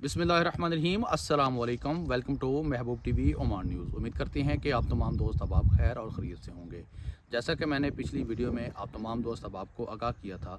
बिस्मिल्लाहिर्रहमानिर्रहीम अस्सलाम वालेकुम। Welcome to Mehboob TV Oman news. उम्मीद करते हैं कि आप तमाम दोस्त अहबाब खैर और ख़ैरियत से होंगे। जैसा कि मैंने पिछली वीडियो में आप तमाम दोस्त अहबाब को आगाह किया था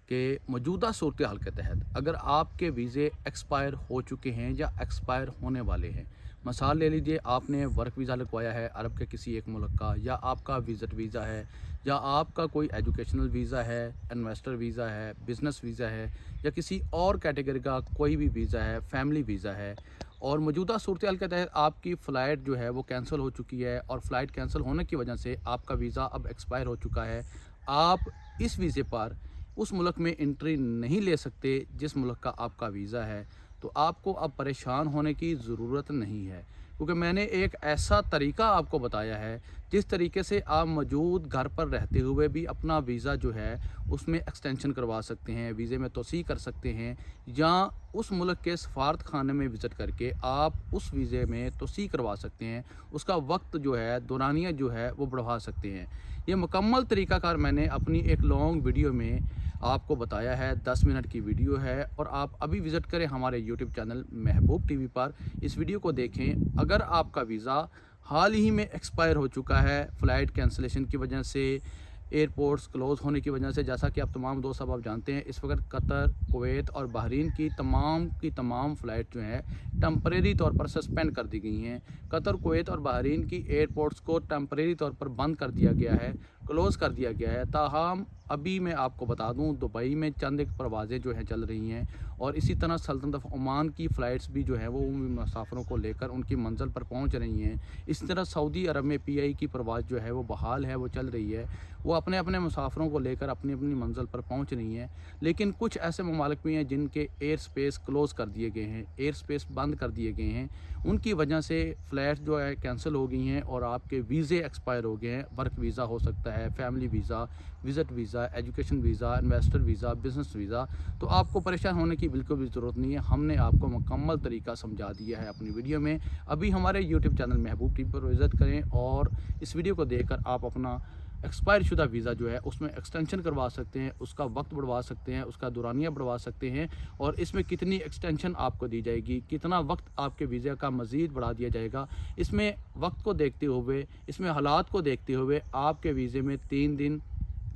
कि मौजूदा सूरत हाल के तहत अगर आपके वीज़े एक्सपायर हो चुके हैं या एक्सपायर होने वाले हैं, मिसाल ले लीजिए आपने वर्क वीज़ा लगवाया है अरब के किसी एक मुल्क का, या आपका विज़िट वीज़ा है, या आपका कोई एजुकेशनल वीज़ा है, इन्वेस्टर वीज़ा है, बिज़नेस वीज़ा है, या किसी और कैटेगरी का कोई भी वीज़ा है, फैमिली वीज़ा है, और मौजूदा सूरत हाल के तहत आपकी फ़्लाइट जो है वो कैंसिल हो चुकी है और फ़्लाइट कैंसिल होने की वजह से आपका वीज़ा अब एक्सपायर हो चुका है। आप इस वीज़े पर उस मुल्क में एंट्री नहीं ले सकते जिस मुल्क का आपका वीज़ा है, तो आपको अब परेशान होने की ज़रूरत नहीं है, क्योंकि मैंने एक ऐसा तरीका आपको बताया है जिस तरीके से आप मौजूद घर पर रहते हुए भी अपना वीज़ा जो है उसमें एक्सटेंशन करवा सकते हैं, वीज़े में तोसी कर सकते हैं, या उस मुल्क के सफारत खाने में विज़िट करके आप उस वीज़े में तोसी करवा सकते हैं, उसका वक्त जो है दौरानिया जो है वो बढ़वा सकते हैं। ये मुकम्मल तरीक़ाकार मैंने अपनी एक लॉन्ग वीडियो में आपको बताया है, 10 मिनट की वीडियो है, और आप अभी विज़िट करें हमारे यूट्यूब चैनल महबूब टीवी पर, इस वीडियो को देखें। अगर आपका वीज़ा हाल ही में एक्सपायर हो चुका है फ़्लाइट कैंसिलेशन की वजह से, एयरपोर्ट्स क्लोज़ होने की वजह से, जैसा कि आप तमाम दोस्त अब आप जानते हैं इस वक्त कतर, कुवैत और बहरीन की तमाम फ़्लाइट जो हैं टेम्परेरी तौर पर सस्पेंड कर दी गई हैं। कतर, कुवैत और बहरीन की एयरपोर्ट्स को टेम्परेरी तौर पर बंद कर दिया गया है, क्लोज़ कर दिया गया है। ताहम अभी मैं आपको बता दूं दुबई में चंद एक परवाज़ें जो हैं चल रही हैं, और इसी तरह सल्तनत ऑफ ओमान की फ़्लाइट्स भी जो हैं वो मुसाफिरों को लेकर उनकी मंजिल पर पहुंच रही हैं। इस तरह सऊदी अरब में पीआई की परवाज़ जो है वो बहाल है, वो चल रही है, वो अपने अपने मुसाफिरों को लेकर अपनी अपनी मंजिल पर पहुंच रही हैं। लेकिन कुछ ऐसे ममालिक भी हैं जिनके एयर स्पेस क्लोज़ कर दिए गए हैं, एयर स्पेस बंद कर दिए गए हैं, उनकी वजह से फ़्लाइट जो है कैंसिल हो गई हैं और आपके वीज़े एक्सपायर हो गए हैं। वर्क वीज़ा हो सकता है, family visa, visit visa, education visa, investor visa, business visa. तो आपको परेशान होने की बिल्कुल भी ज़रूरत नहीं है, हमने आपको मुकम्मल तरीका समझा दिया है अपनी वीडियो में। अभी हमारे यूट्यूब चैनल महबूब टीवी पर विज़िट करें और इस वीडियो को देखकर आप अपना एक्सपायर शुदा वीज़ा जो है उसमें एक्सटेंशन करवा सकते हैं, उसका वक्त बढ़वा सकते हैं, उसका दौरानिया बढ़वा सकते हैं, और इसमें कितनी एक्सटेंशन आपको दी जाएगी, कितना वक्त आपके वीज़ा का मज़ीद बढ़ा दिया जाएगा, इसमें वक्त को देखते हुए, इसमें हालात को देखते हुए आपके वीज़े में 3 दिन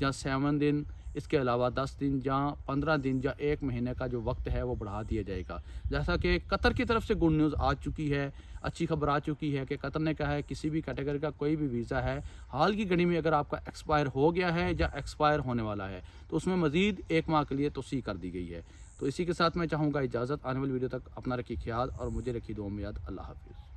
या 7 दिन, इसके अलावा 10 दिन या 15 दिन या 1 महीने का जो वक्त है वो बढ़ा दिया जाएगा। जैसा कि कतर की तरफ से गुड न्यूज़ आ चुकी है, अच्छी खबर आ चुकी है कि कतर ने कहा है किसी भी कैटेगरी का कोई भी वीज़ा है हाल की घड़ी में अगर आपका एक्सपायर हो गया है या एक्सपायर होने वाला है तो उसमें मज़ीद 1 माह के लिए तोसी कर दी गई है। तो इसी के साथ मैं चाहूँगा इजाज़त। आने वाली वीडियो तक अपना रखिए ख्याल और मुझे रखिए दुआ में याद। अल्लाह हाफ़िज़।